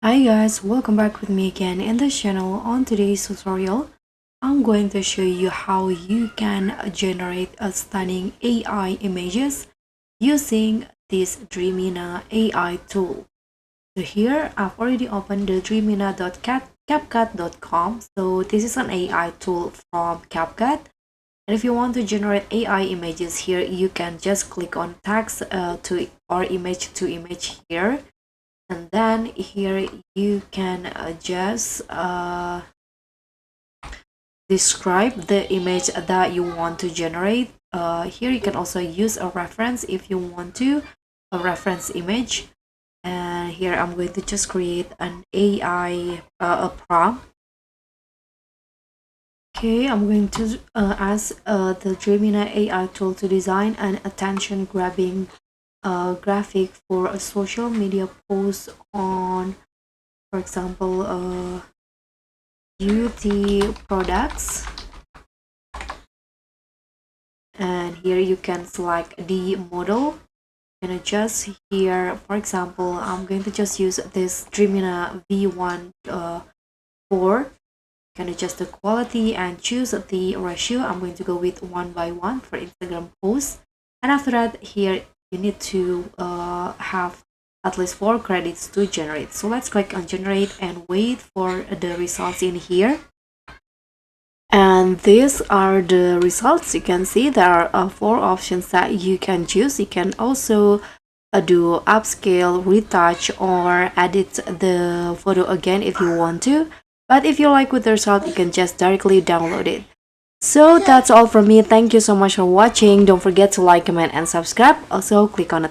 Hi guys, welcome back with me again in this channel. On today's tutorial, I'm going to show you how you can generate a stunning AI images using this Dreamina AI tool. So here I've already opened the dreamina.capcut.com. So this is an AI tool from CapCut. And if you want to generate AI images here, you can just click on text to or image to image here, and then here you can just describe the image that you want to generate. Here you can also use a reference if you want to, a reference image. And here I'm going to just create an AI a prompt. Okay, I'm going to ask the Dreamina AI tool to design an attention-grabbing graphic for a social media post on, for example, beauty products. And here you can select the model and adjust here. For example, I'm going to just use this Dreamina V1 4. Can adjust the quality and choose the ratio. I'm going to go with 1:1 for Instagram posts. And after that, here you need to have at least 4 credits to generate. So let's click on generate and wait for the results in here. And these are the results. You can see there are 4 options that you can choose. You can also do upscale, retouch, or edit the photo again if you want to. But if you like with the result, you can just directly download it. So that's all from me. Thank you so much for watching. Don't forget to like, comment, and subscribe. Also click on the